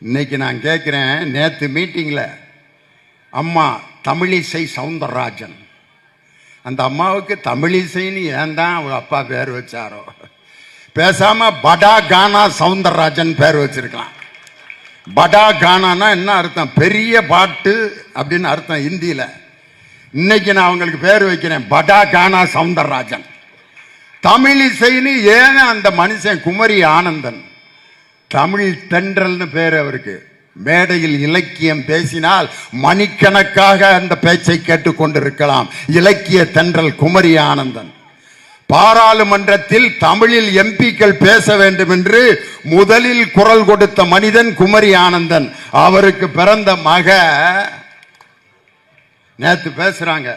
இன்னைக்கு நான் கேட்குறேன், நேற்று மீட்டிங்கில் அம்மா தமிழிசை சவுந்தரராஜன், அந்த அம்மாவுக்கு தமிழிசைன்னு ஏன் தான் அவர் அப்பா பேர் வச்சாரோ? பேசாம படா கானா சவுந்தரராஜன் பேர் வச்சிருக்கலாம். படா கானானா என்ன அர்த்தம்? பெரிய பாட்டு அப்படின்னு அர்த்தம் இந்தியில. இன்னைக்கு நான் அவங்களுக்கு பேர் வைக்கிறேன், படா கானா சவுந்தரராஜன். தமிழிசைன்னு ஏன் அந்த மனுஷன் குமரி ஆனந்தன், தமிழ் தென்றல்னு பேர் அவருக்கு. மேடையில் இலக்கியம் பேசினால் மணிக்கணக்காக அந்த பேச்சை கேட்டுக்கொண்டிருக்கலாம். இலக்கிய தென்றல் குமரி ஆனந்தன். பாராளுமன்றத்தில் தமிழில் எம்பிக்கள் பேச வேண்டும் என்று முதலில் குரல் கொடுத்த மனிதன் குமரி ஆனந்தன். அவருக்கு பிறந்த மக நேத்து பேசுறாங்க,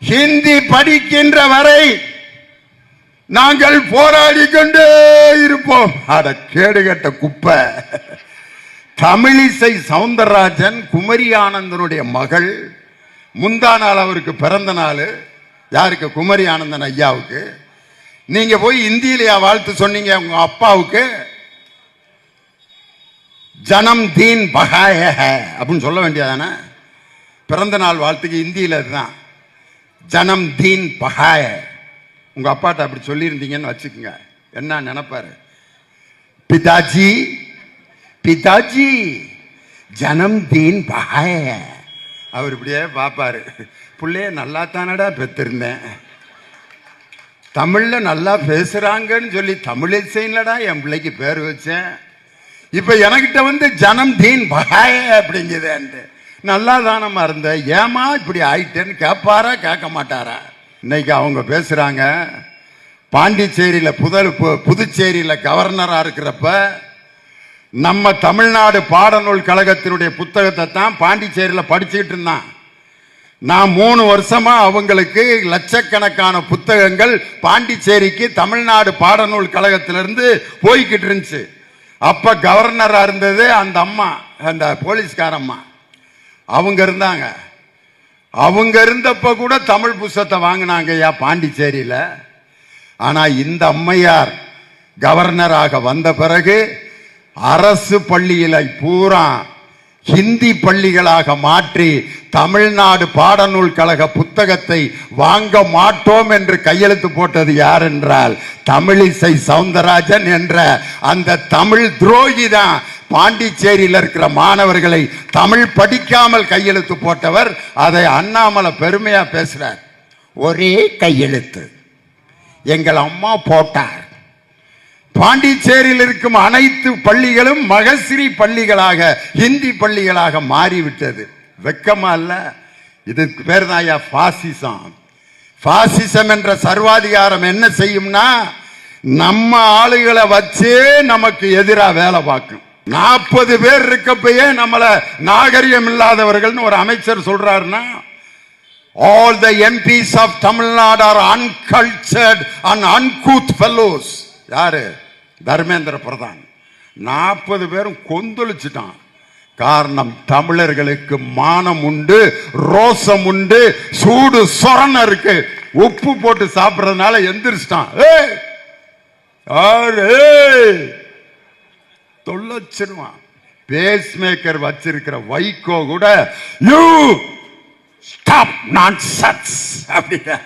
ஹிந்தி படிக்கின்ற வரை நாங்கள் போராடி கொண்டே இருப்போம். அட கேடுகட்ட குப்பை. தமிழிசை சவுந்தரராஜன் குமரி ஆனந்தனுடைய மகள். முந்தா நாள் அவருக்கு பிறந்த நாள். யாருக்கு? குமரி ஆனந்தன் ஐயாவுக்கு. நீங்க போய் இந்தியிலேயா வாழ்த்து சொன்னீங்க உங்க அப்பாவுக்கு? ஜனம் தீன் பகாய அப்படின்னு சொல்ல வேண்டியதானே? பிறந்த நாள் வாழ்த்துக்கு இந்தியில தான் ஜனம் தீன் பகாய. உங்க அப்பாட்ட அப்படி சொல்லியிருந்தீங்கன்னு வச்சுக்கோங்க, என்ன நினைப்பாரு? பிதாஜி பிதாஜி ஜனம் தீன் பகாய. அவர் இப்படியே பார்ப்பாரு, பிள்ளைய நல்லா தானடா பெற்றிருந்தேன், தமிழ்ல நல்லா பேசுறாங்கன்னு சொல்லி தமிழிசைலடா என் பிள்ளைக்கு பேர் வச்சேன், இப்ப எனக்கிட்ட வந்து ஜனம் தீன் பகாய அப்படிங்குது. நல்லா தானமா இருந்த, ஏமா இப்படி ஆயிட்டேன்னு கேட்பாரா கேட்க மாட்டாரா? இன்னைக்கு அவங்க பேசுறாங்க, பாண்டிச்சேரியில புதுச்சேரியில கவர்னரா இருக்கிறப்ப நம்ம தமிழ்நாடு பாடநூல் கழகத்தினுடைய புத்தகத்தை தான் பாண்டிச்சேரியில படிச்சுக்கிட்டு இருந்தான். நான் 3 வருஷமா அவங்களுக்கு லட்சக்கணக்கான புத்தகங்கள் பாண்டிச்சேரிக்கு தமிழ்நாடு பாடநூல் கழகத்திலிருந்து போய்கிட்டு இருந்துச்சு. அப்ப கவர்னரா இருந்தது அந்த அம்மா, அந்த போலீஸ்காரம்மா. அவங்க இருந்தாங்க. அவங்க இருந்தப்ப கூட தமிழ் புத்தகத்தை வாங்கினாங்க ஐயா பாண்டிச்சேரியில. ஆனா இந்த அம்மையார் கவர்னராக வந்த பிறகு அரசு பள்ளியில பூரா ஹிந்தி பள்ளிகளாக மாற்றி தமிழ்நாடு பாடநூல் கழக புத்தகத்தை வாங்க மாட்டோம் என்று கையெழுத்து போட்டது யார் என்றால் தமிழிசை சவுந்தரராஜன் என்ற அந்த தமிழ் துரோகி தான். பாண்டிச்சேரியில் இருக்கிற மாணவர்களை தமிழ் படிக்காமல் கையெழுத்து போட்டவர். அதை அண்ணாமலை பெருமையா பேசுறார். ஒரே கையெழுத்து எங்கள் அம்மா போட்டார். பாண்டிச்சேரியில் இருக்கும் அனைத்து பள்ளிகளும் மகசிரி பள்ளிகளாக, ஹிந்தி பள்ளிகளாக மாறிவிட்டது. வெக்கமா இல்ல? இதுக்கு பேர் தான் பாசிசம். பாசிசம் என்ற சர்வாதிகாரம் என்ன செய்யும்னா, நம்ம ஆளுகளை வச்சே நமக்கு எதிராக வேலை பார்க்கும். 40 பேர் இருக்கப்பயே நம்மள நாகரிகம் இல்லாதவர்கள் ஒரு அமைச்சர் சொல்றாருன்னா, all the MPs of Tamil Nadu are uncultured and uncouth fellows. யாரு? தர்மேந்திர பிரதான். 40 பேரும் கொந்தளிச்சுட்டான். காரணம், தமிழர்களுக்கு மானம் உண்டு, ரோசம் உண்டு, சூடு சொரண இருக்கு. உப்பு போட்டு சாப்பிடுறதுனால எந்திரிச்சிட்டான். தொல்லச்சிருவான். பேஸ் மேக்கர் வச்சிருக்கிற வைகோ கூட யூ ஸ்டாப் நான்சென்ஸ் அப்படின்னா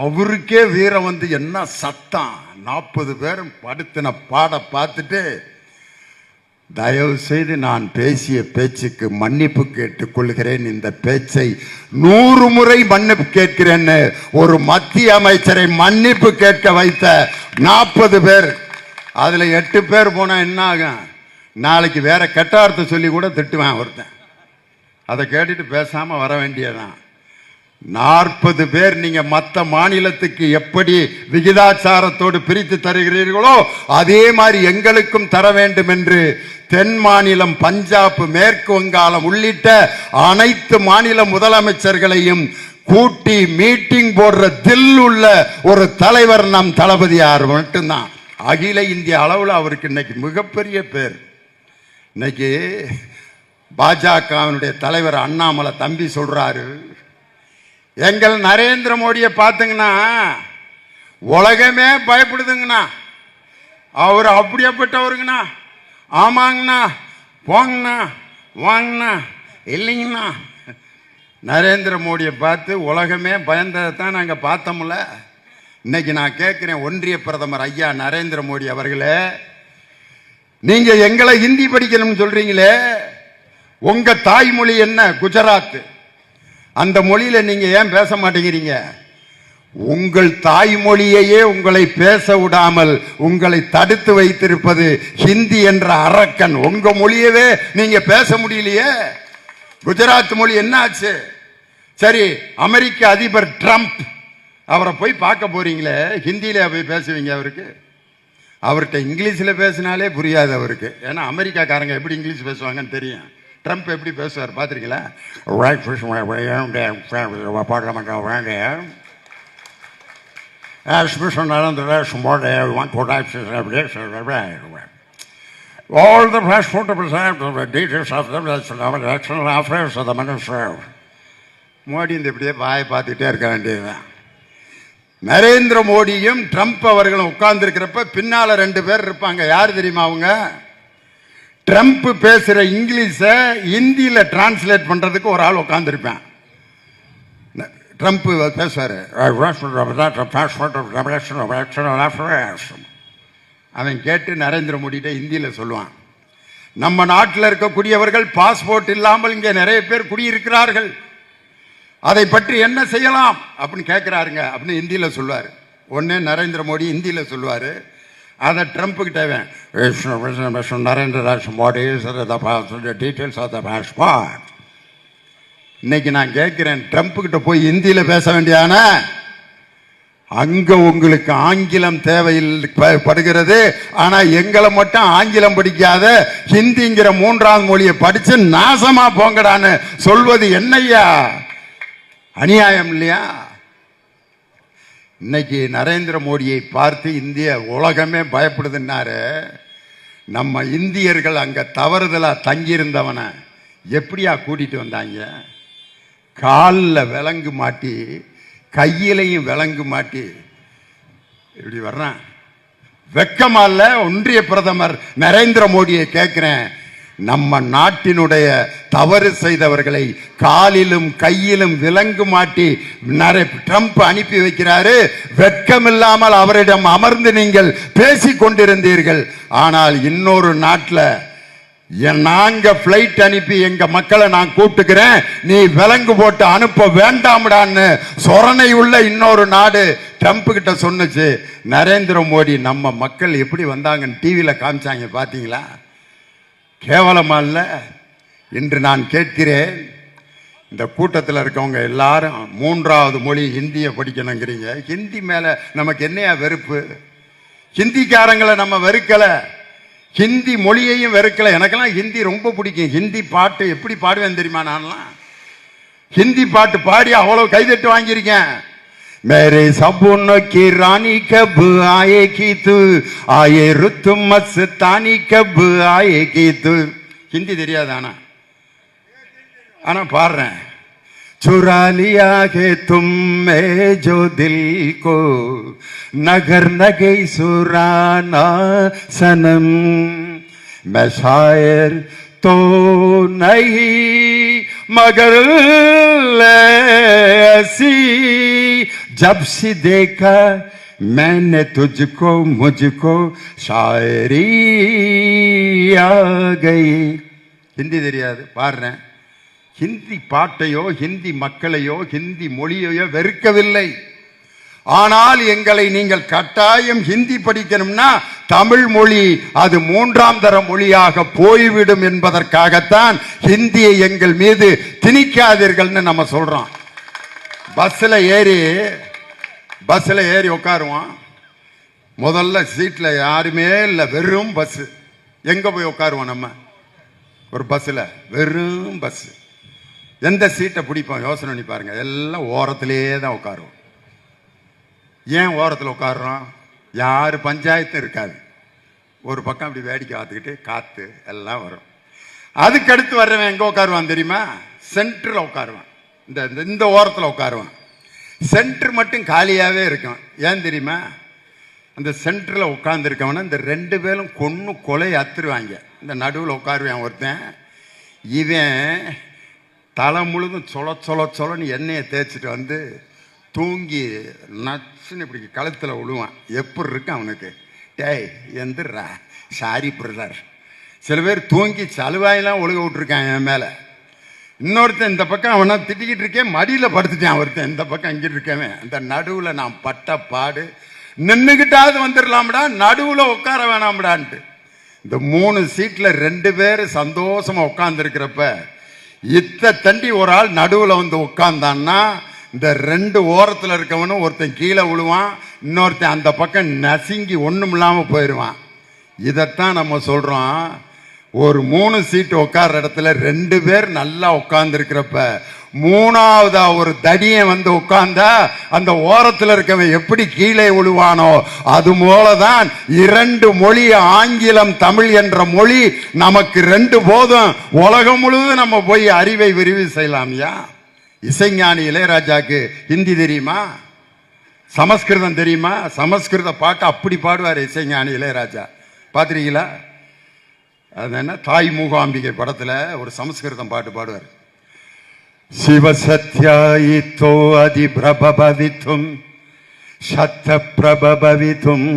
அவருக்கே வீரம் வந்து என்ன சத்தம். 40 பேரும் படுத்தின பாட பார்த்துட்டு, தயவு செய்து நான் பேசிய பேச்சுக்கு மன்னிப்பு கேட்டுக் கொள்கிறேன், இந்த பேச்சை 100 முறை மன்னிப்பு கேட்கிறேன்னு ஒரு மத்திய அமைச்சரை மன்னிப்பு கேட்க வைத்த 40 பேர். அதுல 8 பேர் போனா என்ன ஆகும்? நாளைக்கு வேற கெட்டார்த்த சொல்லி கூட திட்டுவேன் ஒருத்தன். அதை கேட்டுட்டு பேசாம வர வேண்டியதான். 40 பேர் நீங்க மற்ற மாநிலத்துக்கு எப்படி விகிதாச்சாரத்தோடு பிரித்து தருகிறீர்களோ அதே மாதிரி எங்களுக்கும் தர வேண்டும் என்று தென் மாநிலம், பஞ்சாப், மேற்கு வங்காளம் உள்ளிட்ட அனைத்து மாநில முதலமைச்சர்களையும் கூட்டி மீட்டிங் போடுற தில் உள்ள ஒரு தலைவர் நம் தளபதியார் மட்டும்தான். அகில இந்திய அளவில் அவருக்கு இன்னைக்கு மிகப்பெரிய பேர். இன்னைக்கு பாஜகவினுடைய தலைவர் அண்ணாமலை தம்பி சொல்றாரு, எங்கள் நரேந்திர மோடியை பார்த்தீங்கன்னா உலகமே பயப்படுதுங்கண்ணா, அவர் அப்படியேப்பட்டவருங்கண்ணா, ஆமாங்கண்ணா, போங்கண்ணா, வாங்கண்ணா, இல்லைங்கண்ணா. நரேந்திர மோடியை பார்த்து உலகமே பயந்ததை தான் நாங்கள் பார்த்தோம்ல. இன்னைக்கு நான் கேட்கிறேன், ஒன்றிய பிரதமர் ஐயா நரேந்திர மோடி அவர்களே, நீங்க எங்களை ஹிந்தி படிக்கணும்னு சொல்றீங்களே, உங்க தாய்மொழி என்ன? குஜராத். அந்த மொழியில நீங்க ஏன் பேச மாட்டேங்கிறீங்க? உங்கள் தாய்மொழியையே உங்களை பேச விடாமல் உங்களை தடுத்து வைத்திருப்பது ஹிந்தி என்ற அரக்கன். உங்க மொழியவே நீங்க பேச முடியலையே. குஜராத் மொழி என்ன ஆச்சு? சரி, அமெரிக்க அதிபர் ட்ரம்ப், அவரை போய் பார்க்க போறீங்களே, ஹிந்தியில போய் பேசுவீங்க அவருக்கு? அவர்கிட்ட இங்கிலீஷில் பேசினாலே புரியாது அவருக்கு. ஏன்னா அமெரிக்காக்காரங்க எப்படி இங்கிலீஷ் பேசுவாங்கன்னு தெரியும். ட்ரம்ப் எப்படி பேசுவார் பார்த்துருக்கீங்களா? All the passport details of them, the external affairs of the minister. Modi இந்த இப்படியே வாயை பார்த்துட்டே இருக்க வேண்டியதுதான். நரேந்திர மோடியும் ட்ரம்ப் அவர்களும் உட்கார்ந்து இருக்கிறப்ப பின்னால 2 பேர் இருப்பாங்க. யார் தெரியுமா அவங்க? ட்ரம்ப் பேசுற இங்கிலீஷ இந்தியில டிரான்ஸ்லேட் பண்றதுக்கு ஒரு ஆள் உட்கார்ந்து இருப்பேன். ட்ரம்ப் பேசுவாரு, அவன் கேட்டு நரேந்திர மோடிட்ட ஹிந்தியில சொல்லுவான். நம்ம நாட்டில் இருக்கக்கூடியவர்கள் பாஸ்போர்ட் இல்லாமல் இங்கே நிறைய பேர் குடியிருக்கிறார்கள், அதை பற்றி என்ன செய்யலாம் அப்படின்னு கேட்கிறாருங்க அப்படின்னு ஹிந்தியில சொல்லுவார். ஒன்னே நரேந்திர மோடி ஹிந்தியில சொல்லுவாரு, அதை ட்ரம்ப் கிட்ட Narendra Modi details of the passport. இன்னைக்கு நான் கேட்கிறேன், ட்ரம்ப் கிட்ட போய் ஹிந்தியில பேச வேண்டியதான? அங்க உங்களுக்கு ஆங்கிலம் தேவைப்படுகிறது. ஆனா எங்களை மட்டும் ஆங்கிலம் படிக்காத ஹிந்திங்கிற 3ஆம் மொழியை படிச்சு நாசமா போங்கடான்னு சொல்வது என்னையா அநியாயம் இல்லையா? இன்னைக்கு நரேந்திர மோடியை பார்த்து இந்திய உலகமே பயப்படுதுன்னாரு. நம்ம இந்தியர்கள் அங்க தவறுதலா தங்கியிருந்தவனை எப்படியா கூட்டிட்டு வந்தாங்க? காலில் விலங்கு மாட்டி, கையிலையும் விலங்கு மாட்டி இப்படி வர்றான். வெக்கமா இல்ல? ஒன்றிய பிரதமர் நரேந்திர மோடியை கேட்கிறேன், நம்ம நாட்டினுடைய தவறு செய்தவர்களை காலிலும் கையிலும் விலங்கு மாட்டி ட்ரம்ப் அனுப்பி வைக்கிறாரு. வெட்கமில்லாமல் அவரிடம் அமர்ந்து நீங்கள் பேசிக் கொண்டிருந்தீர்கள். ஆனால் இன்னொரு நாட்டில் நாங்க பிளைட் அனுப்பி எங்க மக்களை நான் கூட்டுக்கிறேன், நீ விலங்கு போட்டு அனுப்ப வேண்டாம்டான்னு சொரணை உள்ள இன்னொரு நாடு ட்ரம்ப் கிட்ட சொன்னுச்சு. நரேந்திர மோடி நம்ம மக்கள் எப்படி வந்தாங்கன்னு டிவியில காமிச்சாங்க, பாத்தீங்களா? கேவலமா இல்ல? இன்று நான் கேட்கிறேன், இந்த கூட்டத்தில் இருக்கவங்க எல்லாரும் 3ஆவது மொழி ஹிந்தியை படிக்கணுங்கிறீங்க. ஹிந்தி மேல நமக்கு என்னையா வெறுப்பு? ஹிந்திக்காரங்களை நம்ம வெறுக்கல, ஹிந்தி மொழியையும் வெறுக்கல. எனக்கெல்லாம் ஹிந்தி ரொம்ப பிடிக்கும். ஹிந்தி பாட்டு எப்படி பாடுவேன் தெரியுமா? நான்லாம் ஹிந்தி பாட்டு பாடி அவ்வளவு கைதட்டு வாங்கியிருக்கேன். मेरे सपनों की रानी कब आएगी तू, आए रुत मस्तानी कब आएगी तू. ஹிந்தி தெரியாது, ஆனா பாடுறேன். चुरा लिया है तुमने जो दिल को, नगर नगे सुराना सनम. मैं शायर तो नहीं मगर ऐसी जब से देखा मैंने तुझको मुझको शायरी आ गई. ஹிந்தி தெரியாது, பாடுறேன். ஹிந்தி பாட்டையோ ஹிந்தி மக்களையோ ஹிந்தி மொழியையோ வெறுக்கவில்லை. ஆனால் எங்களை நீங்கள் கட்டாயம் ஹிந்தி படிக்கணும்னா தமிழ் மொழி அது 3ஆம் தர மொழியாக போய்விடும் என்பதற்காகத்தான் ஹிந்தியை எங்கள் மீது திணிக்காதீர்கள்னு நம்ம சொல்றோம். பஸ்ல ஏறி உட்காருவான். முதல்ல சீட்ல யாருமே இல்லை, வெறும் பஸ். எங்க போய் உட்காருவோம் நம்ம? ஒரு பஸ்ல வெறும் பஸ். எந்த சீட்டை பிடிப்போம்? யோசனை பண்ணி பாருங்க. எல்லாம் ஓரத்திலேயே தான் உட்காருவோம். ஏன் ஓரத்தில் உட்காடுறோம்? யாரு பஞ்சாயத்தும் இருக்காது. ஒரு பக்கம் அப்படி வேடிக்கை பார்த்துக்கிட்டு காத்து எல்லாம் வரும். அதுக்கடுத்து வர்றவன் எங்க உட்காருவான் தெரியுமா? சென்டரில் உட்காருவான். இந்த ஓரத்தில் உட்காருவான். சென்டர் மட்டும் காலியாகவே இருக்கும். ஏன் தெரியுமா? அந்த சென்டரில் உட்காந்துருக்கவன இந்த 2 பேரும் கொலை அத்துருவாங்க. இந்த நடுவில் உட்காருவான் ஒருத்தன். இவன் தலை முழுதும் சொலன்னு எண்ணெயை தேய்ச்சிட்டு வந்து தூங்கி நச்சுன்னு இப்படி கழுத்தில் விழுவான். எப்படி இருக்கு அவனுக்கு? டேய் எந்திரா, சாரி பிரதர். சில பேர் தூங்கி சலுவாயெல்லாம் ஒழுக விட்டுருக்கான் என் மேலே. இன்னொருத்தன் இந்த பக்கம் அவனை திட்டிக்கிட்டு இருக்கேன், மடியில் படுத்துட்டான் ஒருத்தன் இந்த பக்கம் அங்கிட்டு இருக்கவன். அந்த நடுவில் நான் பட்ட பாடு. நின்றுக்கிட்டாவது வந்துடலாம்டா, நடுவில் உட்கார வேணாம்டான்ட்டு. இந்த 3 சீட்டில் 2 பேர் சந்தோஷமா உட்காந்துருக்கிறப்ப தண்டி ஒரு ஆள் நடுவில் வந்து உட்கார்ந்தான்னா இந்த 2 ஓரத்தில் இருக்கவனும் ஒருத்தன் கீழே விழுவான், இன்னொருத்தன் அந்த பக்கம் நசுங்கி ஒன்றும் இல்லாமல் போயிடுவான். இதைத்தான் நம்ம சொல்கிறோம். ஒரு 3 சீட்டு உட்கார்ற இடத்துல 2 பேர் நல்லா உட்கார்ந்துருக்கிறப்ப 3ஆவதா ஒரு தடியை வந்து உட்கார்ந்தா அந்த ஓரத்தில் இருக்கவன் எப்படி கீழே விழுவானோ அது போலதான் 2 மொழி, ஆங்கிலம் தமிழ் என்ற மொழி நமக்கு 2 போதும். உலகம் முழுவதும் நம்ம போய் அறிவை விரிவு செய்யலாம்யா. இசைஞானி இளையராஜாக்கு ஹிந்தி தெரியுமா? சமஸ்கிருதம் தெரியுமா? சமஸ்கிருத பாட்டு அப்படி பாடுவார் இசைஞானி இளையராஜா. பார்த்துருக்கீங்களா? அது என்ன, தாய் மூகாம்பிகை படத்தில் ஒரு சமஸ்கிருதம் பாட்டு பாடுவார். சிவசத்யாயித்தோ அதி பிரபவித்தும் சத்த பிரபவித்தும்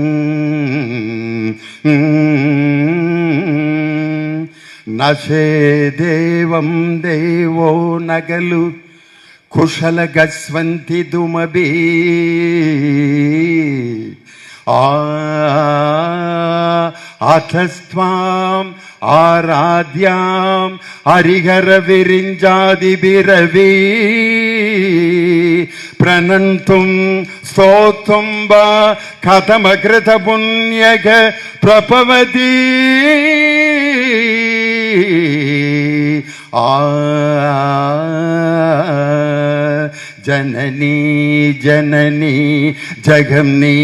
நசே தேவம் தேவோ நகலு குஷல கஸ்வந்தி துமபி ஆதஸ்வாம் ஆராத்யாம் ஹரிஹர விரிஞ்சாதி பிரவி பிரணந்தும் ஸ்தோத்தும் வா கதமகிருத புண்ணியக பிரபவதி ஜனனி ஜனனி ஜகம்னி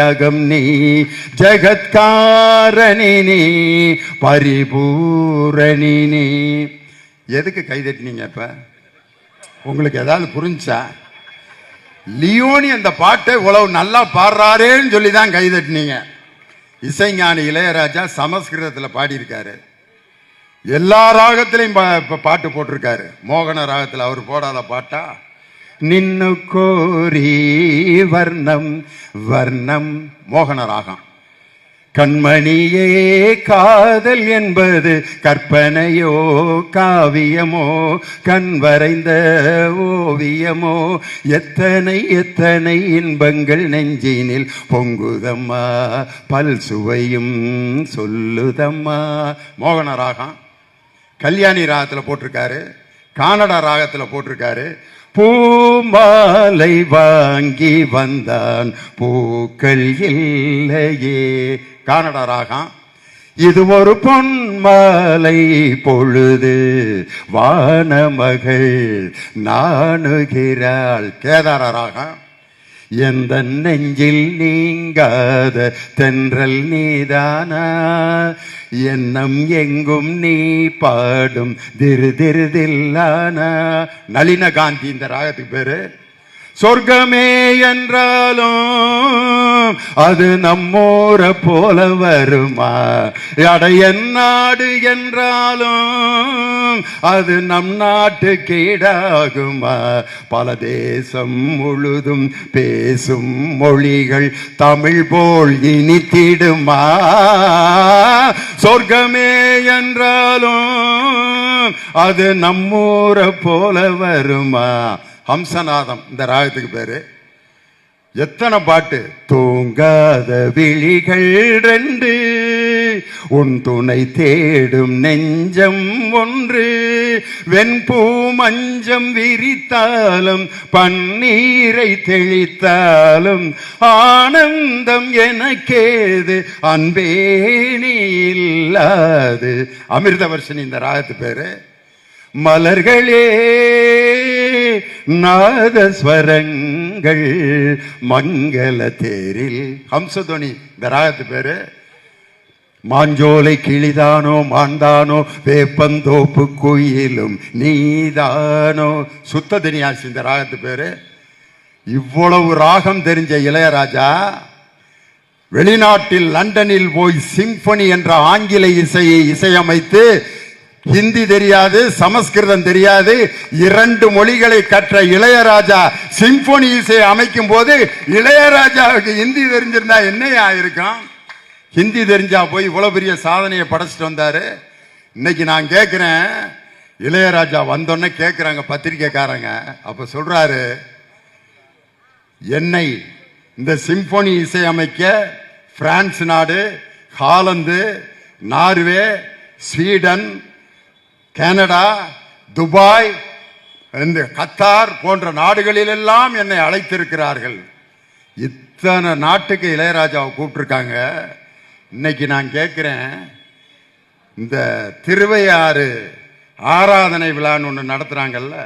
அகம்னி ஜகத்காரணினி பரிபூரணினி. எதுக்கு கைதட்டினீங்க? இப்ப உங்களுக்கு ஏதாவது புரிஞ்சா? லியோனி அந்த பாட்டை இவ்வளவு நல்லா பாடுறாரேன்னு சொல்லி தான் கைதட்டினீங்க. இசைஞானி இளையராஜா சமஸ்கிருதத்தில் பாடியிருக்காரு. எல்லா ராகத்திலையும் பாட்டு போட்டிருக்காரு. மோகன ராகத்தில் அவர் போடாத பாட்டா? நின்னு கோரி வர்ணம் வர்ணம் மோகன ராகம். கண்மணியே காதல் என்பது கற்பனையோ காவியமோ கண் வரைந்த ஓவியமோ எத்தனை எத்தனை இன்பங்கள் நெஞ்சினில் பொங்குதம்மா பல் சுவையும் சொல்லுதம்மா. மோகன ராகம். கல்யாணி ராகத்தில் போட்டிருக்காரு, கானடா ராகத்தில் போட்டிருக்காரு. பூமாலை வாங்கி வந்தான் பூக்கள் இல்லையே, கானடா ராகம். இது ஒரு பொன்மாலை பொழுது வானமகள் நாணுகிறாள், கேதார ராகம். எந்த நெஞ்சில் நீங்காத தென்றல் நீதானா, எண்ணம் எங்கும் நீ பாடும் திரு திருதில்லானா. நளின காந்தி இந்த ராகத்துக்கு பேரு. சொர்க்கமே என்றாலும் அது நம்மூர போல வருமா, அடைய நாடு என்றாலும் அது நம் நாட்டு கீடாகுமா. பல தேசம் முழுதும் பேசும் மொழிகள் தமிழ் போல் இனித்திடுமா. சொர்க்கமே என்றாலும் அது நம்மூர போல வருமா. ஹம்சநாதம் இந்த ராகத்துக்கு பேரு. எத்தனை பாட்டு. தூங்காத விழிகள் 2, உன் துணை தேடும் நெஞ்சம் 1, வெண்பூ மஞ்சம் விரித்தாலும் பன்னீரை தெளித்தாலும் ஆனந்தம் எனக்கேது அன்பே நீ இல்லாது. அமிர்தவர்ஷினி இந்த ராகத்து பேரு. மலர்களே நாதஸ்வரங்கள் மங்கள தேரில், ஹம்சதுவனி இந்த ராகத்து பேரு. மாஞ்சோலை கிளிதானோ மாண்டானோ வேப்பந்தோப்பு குயிலும் நீதானோ, சுத்த தினியாசி இந்த ராகத்து பேரு. இவ்வளவு ராகம் தெரிஞ்ச இளையராஜா வெளிநாட்டில் லண்டனில் போய் சிம்பனி என்ற ஆங்கில இசையை இசையமைத்து, ஹிந்தி தெரியாது, சமஸ்கிருதம் தெரியாது, 2 மொழிகளை கற்ற இளையராஜா சிம்பனி இசையை அமைக்கும் போது இளையராஜாவுக்கு ஹிந்தி தெரிஞ்சிருந்தா என்னையா இருக்கும்? ஹிந்தி தெரிஞ்சா போய் இவ்வளவு பெரிய சாதனையை படைச்சிட்டு வந்தாரு. இன்னைக்கு நான் கேட்கிறேன், இளையராஜா வந்தோன்னே கேட்கிறாங்க பத்திரிக்கைக்காரங்க. அப்ப சொல்றாரு, என்னை இந்த சிம்பனி இசை அமைக்க பிரான்ஸ் நாடு, Holland, Norway, Sweden, Canada, Dubai, இந்த கத்தார் போன்ற நாடுகளிலெல்லாம் என்னை அழைத்திருக்கிறார்கள். இத்தனை நாட்டுக்கு இளையராஜாவை கூப்பிட்டுருக்காங்க. இன்னைக்கு நான் கேட்கிறேன், இந்த திருவையாறு ஆராதனை விழான்னு ஒன்று நடத்துறாங்கல்ல,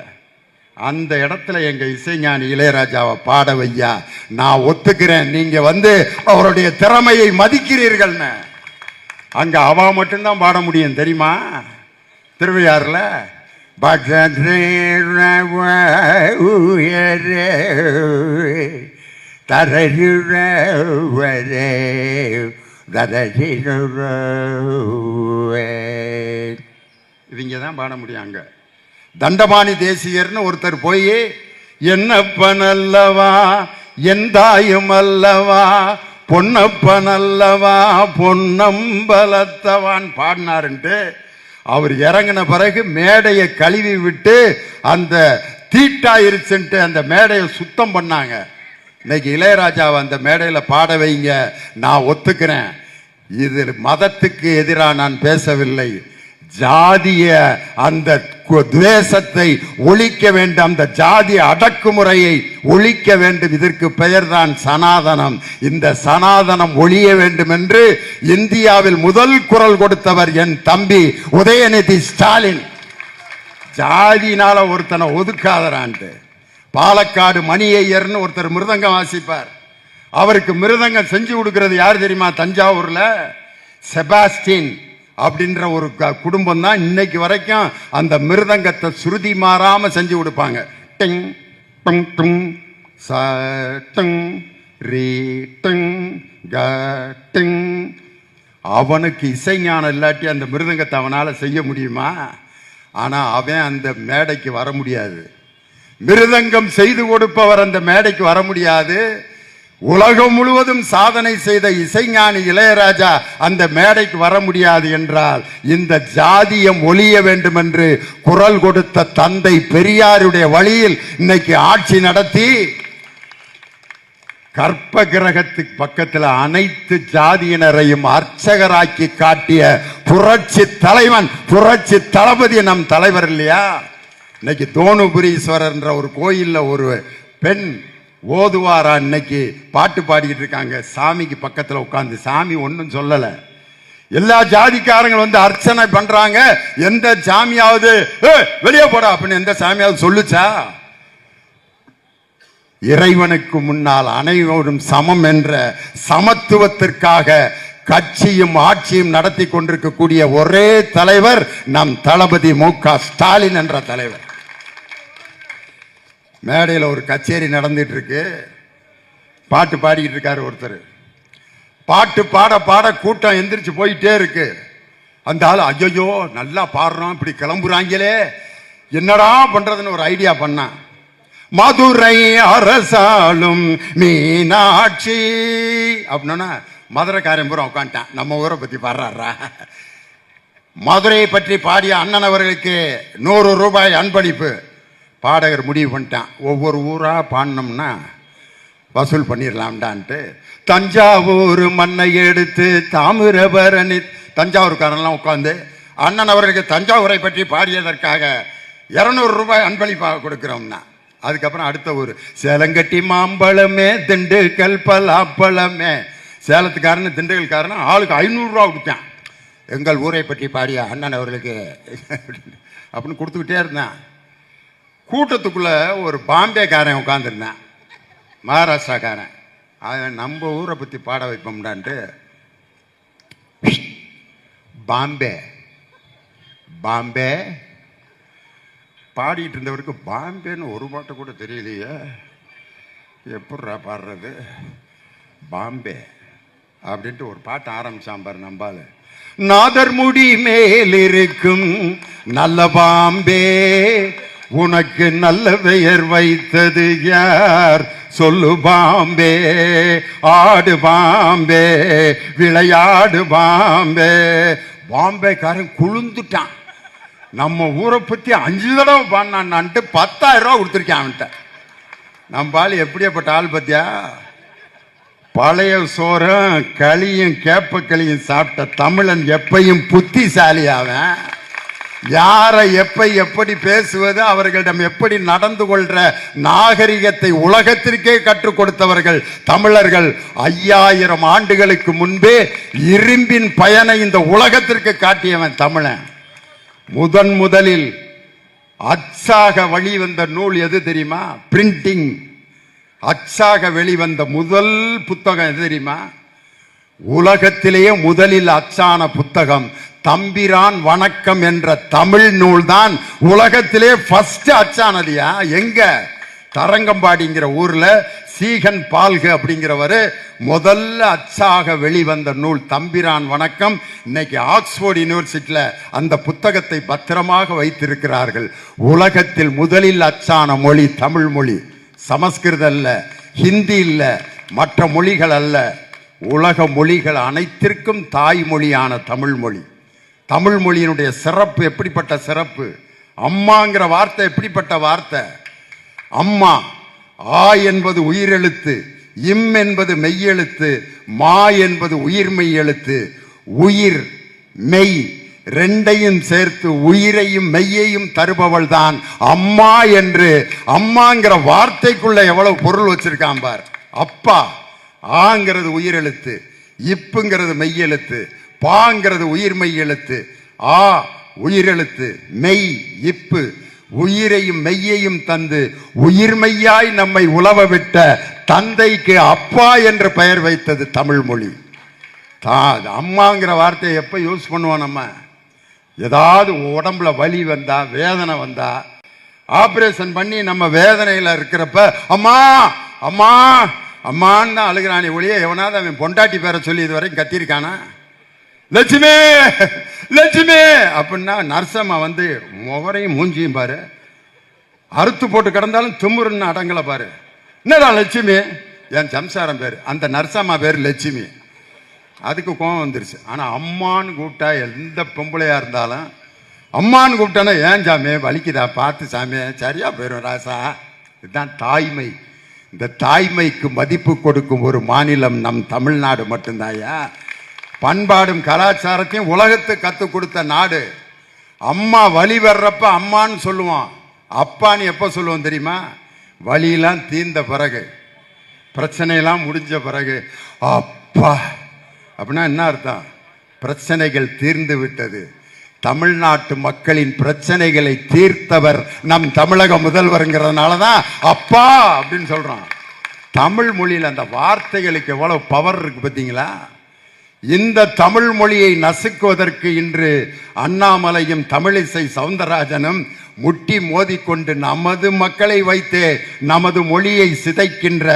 அந்த இடத்துல எங்க இசைஞானி இளையராஜாவை பாட வையா, நான் ஒத்துக்கிறேன். நீங்க அவருடைய திறமையை மதிக்கிறீர்கள். அங்க அவா மட்டும்தான் பாட முடியும் தெரியுமா? திருவையாறுல இவங்க தான் பாட முடியும். அங்க தண்டபாணி தேசிகர்னு ஒருத்தர் போய், என்னப்பன் அல்லவா என் தாயும் அல்லவா பொன்னப்பன் அல்லவா பொன்னம்பலத்தவான் பாடினாருன்ட்டு அவர் இறங்கின பிறகு மேடையை கழுவி விட்டு அந்த தீட்டாயிருச்சுன்ட்டு அந்த மேடையை சுத்தம் பண்ணாங்க. இன்னைக்கு இளையராஜாவை அந்த மேடையில் பாட வைங்க, நான் ஒத்துக்கிறேன். இது மதத்துக்கு எதிராக நான் பேசவில்லை. ஜாதிய அந்த துவேஷத்தை ஒழிக்க வேண்டும், அந்த ஜாதிய அடக்குமுறையை ஒழிக்க வேண்டும். இதற்கு பெயர்தான் சனாதனம். இந்த சனாதனம் ஒழிய வேண்டும் என்று இந்தியாவில் முதல் குரல் கொடுத்தவர் என் தம்பி உதயநிதி ஸ்டாலின். ஜாதினால ஒருத்தனை ஒதுக்காதரான்ட்டு. பாலக்காடு மணியையர்னு ஒருத்தர் மிருதங்கம் வாசிப்பார். அவருக்கு மிருதங்கம் செஞ்சு கொடுக்கிறது யார் தெரியுமா? தஞ்சாவூர்ல செபாஸ்டின் அப்படின்ற ஒரு குடும்பம் தான் இன்னைக்கு வரைக்கும் அந்த மிருதங்கத்தை சுருதி மாறாம செஞ்சு கொடுப்பாங்க. டிங் டிங் டிங் ச டிங் ரீ டிங் க டிங். அவனுக்கு இசைஞானம் இல்லாட்டி அந்த மிருதங்கத்தை அவனால செய்ய முடியுமா? ஆனா அவன் அந்த மேடைக்கு வர முடியாது. மிருதங்கம் செய்து கொடுப்பவர் அந்த மேடைக்கு வர முடியாது. உலகம் முழுவதும் சாதனை செய்த இசைஞானி இளையராஜா அந்த மேடைக்கு வர முடியாது என்றால், இந்த ஜாதியம் ஒழிய வேண்டும் என்று குரல் கொடுத்த தந்தை பெரியாருடைய வழியில் இன்னைக்கு ஆட்சி நடத்தி கற்ப கிரகத்துக்கு பக்கத்தில் அனைத்து ஜாதியினரையும் அர்ச்சகராக்கி காட்டிய புரட்சி தலைவன், புரட்சி தளபதி நம் தலைவர் இல்லையா? இன்னைக்கு தோணுபுரீஸ்வரர் என்ற ஒரு கோயில்ல ஒரு பெண் ஓதுவாரா இன்னைக்கு பாட்டு பாடிக்கிட்டு இருக்காங்க. சாமிக்கு பக்கத்தில் உட்கார்ந்து சாமி ஒன்றும் சொல்லல. எல்லா ஜாதிக்காரங்களும் அர்ச்சனை பண்றாங்க. எந்த சாமியாவது வெளியே போடா அப்படின்னு எந்த சாமியாவது சொல்லுச்சா? இறைவனுக்கு முன்னால் அனைவரும் சமம் என்ற சமத்துவத்திற்காக கட்சியும் ஆட்சியும் நடத்தி கொண்டிருக்கக்கூடிய ஒரே தலைவர் நம் தளபதி மு.க. ஸ்டாலின் என்ற தலைவர். மேடையில் ஒரு கச்சேரி நடந்துட்டு இருக்கு. பாட்டு பாடிக்கிட்டு இருக்காரு ஒருத்தர். பாட்டு பாட பாட கூட்டம் எந்திரிச்சு போயிட்டே இருக்கு. அந்த ஆள் ஐயோ நல்லா பாடுறோம், இப்படி கிளம்புறாங்களே என்னடா பண்றதுன்னு ஒரு ஐடியா பண்ணான். மதுரை அரசாளும் மீனாட்சி அப்படின்னா மதுரைக்காரன் பூரா உட்காந்துட்டான். நம்ம ஊரை பத்தி பாடுறாரா? மதுரையை பற்றி பாடிய அண்ணன் அவர்களுக்கு 100 ரூபாய் அன்பளிப்பு. பாடகர் முடிவு பண்ணிட்டான், ஒவ்வொரு ஊரா பாடினோம்னா வசூல் பண்ணிடலாம்டான்ட்டு தஞ்சாவூர் மண்ணை எடுத்து தாமிரபரணி, தஞ்சாவூர்காரெல்லாம் உட்காந்து அண்ணன் அவர்களுக்கு தஞ்சாவூரை பற்றி பாடியதற்காக 200 ரூபாய் அன்பளிப்பாக கொடுக்கிறோம்னா. அதுக்கப்புறம் அடுத்த ஊர் சேலங்கட்டி மாம்பழமே திண்டுக்கல் பலாப்பழமே. சேலத்துக்காரன்னு திண்டுக்கல்காரன் ஆளுக்கு 500 ரூபா கொடுத்தான். எங்கள் ஊரை பற்றி பாடிய அண்ணன் அவர்களுக்கு அப்படின்னு கொடுத்துக்கிட்டே இருந்தான். கூட்டத்துக்குள்ள ஒரு பாம்பேக்காரன் உட்காந்துருந்தான், மகாராஷ்டிராக்காரன். அவன் நம்ம ஊரை பற்றி பாட வைப்போம்டான்ட்டு பாம்பே பாம்பே பாடிட்டு இருந்தவருக்கு பாம்பேன்னு ஒரு பாட்டு கூட தெரியலையே, எப்பட்றா பாடுறது? பாம்பே அப்படின்ட்டு ஒரு பாட்டு ஆரம்பிச்சான் பாரு நம்பால. நாதர் முடி மேல் இருக்கும் நல்ல பாம்பே, உனக்கு நல்ல பெயர் வைத்தது யார் சொல்லு பாம்பே, ஆடு பாம்பே, விளையாடு பாம்பே. பாம்பேக்காரன் குழுந்துட்டான். நம்ம ஊரை பத்தி 5 தடவை பாடினான்ட்டு 10,000 ரூபா கொடுத்துருக்கேன் அவன்கிட்ட. நம்ம ஆள் எப்படியாப்பட்ட ஆள் பத்தியா? பழைய சோறும் களியும் கேப்பக்களியும் சாப்பிட்ட தமிழன் எப்பையும் புத்திசாலி. அவன் யாரை எப்படி பேசுவது, அவர்களிடம் எப்படி நடந்து கொள்ற நாகரிகத்தை உலகத்திற்கே கற்றுக் கொடுத்தவர்கள் தமிழர்கள். 5000 ஆண்டுகளுக்கு முன்பே இரும்பின் பயனை இந்த உலகத்திற்கு காட்டியவன் தமிழன். முதலில் அச்சாக வெளிவந்த நூல் எது தெரியுமா? பிரிண்டிங். அச்சாக வெளிவந்த முதல் புத்தகம் எது தெரியுமா? உலகத்திலேயே முதலில் அச்சான புத்தகம் தம்பிரான் வணக்கம் என்ற தமிழ் நூல் தான் உலகத்திலே ஃபர்ஸ்ட் அச்சானதியா. எங்க? தரங்கம்பாடிங்கிற ஊர்ல சீகன் பால்கு அப்படிங்கிறவரு முதல்ல அச்சாக வெளிவந்த நூல் தம்பிரான் வணக்கம். இன்னைக்கு ஆக்ஸ்போர்ட் யூனிவர்சிட்டியில அந்த புத்தகத்தை பத்திரமாக வைத்திருக்கிறார்கள். உலகத்தில் முதலில் அச்சான மொழி தமிழ் மொழி. சமஸ்கிருதம் அல்ல, ஹிந்தி இல்ல, மற்ற மொழிகள் அல்ல. உலக மொழிகள் அனைத்திற்கும் தாய்மொழியான தமிழ் மொழி. தமிழ் மொழியினுடைய சிறப்பு எப்படிப்பட்ட சிறப்பு! அம்மாங்கிற வார்த்தை எப்படிப்பட்ட வார்த்தை! அம்மா. ஆ என்பது உயிரெழுத்து, இம் என்பது மெய்யெழுத்து, மா என்பது உயிர்மெய் எழுத்து. உயிர் மெய் ரெண்டையும் சேர்த்து உயிரையும் மெய்யையும் தருபவள் தான் அம்மா என்று அம்மாங்கிற வார்த்தைக்குள்ள எவ்வளவு பொருள் வச்சிருக்கான் பார். அப்பா. ஆங்கிறது உயிரெழுத்து, இப்புங்கிறது மெய்யெழுத்து, பாங்கிறது உயிர்மெய் எழுத்து, ஆ உயிரெழுத்து, மெய் இப்பு. உயிரையும் மெய்யையும் தந்து உயிர்மெய்யாய் நம்மை உலவ விட்ட தந்தைக்கு அப்பா என்று பெயர் வைத்தது தமிழ் மொழி. அம்மாங்கிற வார்த்தையை எப்ப யூஸ் பண்ணுவோம்? நம்ம ஏதாவது உடம்புல வலி வந்தா, வேதனை வந்தா, ஆபரேஷன் பண்ணி நம்ம வேதனையில இருக்கிறப்ப அம்மா அம்மா அம்மான்னு தான் அழுகிறானே ஒழிய எவனாவது அவன் பொண்டாட்டி பேரை சொல்லி இது வரைக்கும் கத்திருக்கானா? லட்சுமி லட்சுமி அப்படின்னா நர்சம்மா வந்து முகரையும் மூஞ்சியும் பாரு, அறுத்து போட்டு கிடந்தாலும் திமுருன்னு அடங்கலை பாரு. என்னடா லட்சுமி? என் சம்சாரம் பேர், அந்த நர்சம்மா பேர் லட்சுமி. அதுக்கு கோபம் வந்துருச்சு. ஆனால் அம்மான்னு கூப்பிட்டா எந்த பொம்பளையா இருந்தாலும் அம்மான்னு கூப்பிட்டானா, ஏன் சாமி வலிக்குதா? பார்த்து சாமி சரியா போயிடும் ராசா. இதுதான் தாய்மை. இந்த தாய்மைக்கு மதிப்பு கொடுக்கும் ஒரு மாநிலம் நம் தமிழ்நாடு மட்டும்தாயா. பண்பாடும் கலாச்சாரத்தையும் உலகத்துக்கு கற்றுக் கொடுத்த நாடு. அம்மா வலி வர்றப்ப அம்மான்னு சொல்லுவான். அப்பான்னு எப்போ சொல்லுவோம் தெரியுமா? வலியெல்லாம் தீர்ந்த பிறகு, பிரச்சனையெல்லாம் முடிஞ்ச பிறகு அப்பா அப்படின்னா என்ன அர்த்தம்? பிரச்சனைகள் தீர்ந்து விட்டது. தமிழ்நாட்டு மக்களின் பிரச்சனைகளை தீர்த்தவர் நம் தமிழக முதல்வருங்கிறதுனால தான் அப்பா அப்படின்னு சொல்றான். தமிழ் மொழியில் அந்த வார்த்தைகளுக்கு எவ்வளவு பவர் இருக்கு பார்த்தீங்களா? இந்த தமிழ் மொழியை நசுக்குவதற்கு இன்று அண்ணாமலையும் தமிழிசை சவுந்தரராஜனும் முட்டி மோதிக்கொண்டு நமது மக்களை வைத்தே நமது மொழியை சிதைக்கின்ற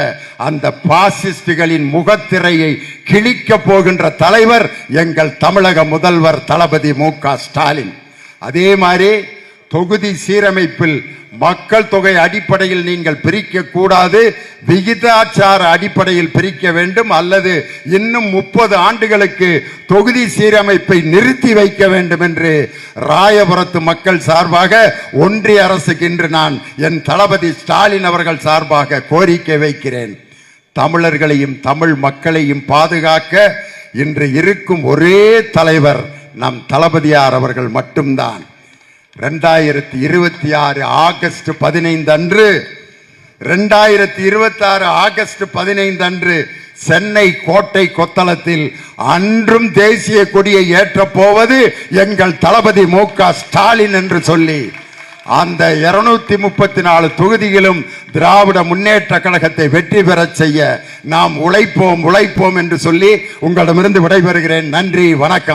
அந்த பாசிஸ்டுகளின் முகத்திரையை கிழிக்க போகின்ற தலைவர் எங்கள் தமிழக முதல்வர் தளபதி மு.க. ஸ்டாலின். அதே மாதிரி தொகுதி சீரமைப்பில் மக்கள் தொகை அடிப்படையில் நீங்கள் பிரிக்க கூடாது, விகிதாச்சார அடிப்படையில் பிரிக்க வேண்டும், அல்லது இன்னும் 30 ஆண்டுகளுக்கு தொகுதி சீரமைப்பை நிறுத்தி வைக்க வேண்டும் என்று ராயபுரத்து மக்கள் சார்பாக ஒன்றிய அரசுக்கு இன்று நான் என் தளபதி ஸ்டாலின் அவர்கள் சார்பாக கோரிக்கை வைக்கிறேன். தமிழர்களையும் தமிழ் மக்களையும் பாதுகாக்க இன்று இருக்கும் ஒரே தலைவர் நம் தளபதியார் அவர்கள் மட்டும்தான். 2026 ஆகஸ்ட் 15 அன்று 2026 ஆகஸ்ட் 15 அன்று சென்னை கோட்டை கொத்தளத்தில் அன்றும் தேசிய கொடியை ஏற்றப் போவது எங்கள் தளபதி மு.க. ஸ்டாலின் என்று சொல்லி அந்த 234 தொகுதிகளும் திராவிட முன்னேற்ற கழகத்தை வெற்றி பெறச் செய்ய நாம் உழைப்போம் என்று சொல்லி உங்களிடமிருந்து விடைபெறுகிறேன். நன்றி, வணக்கம்.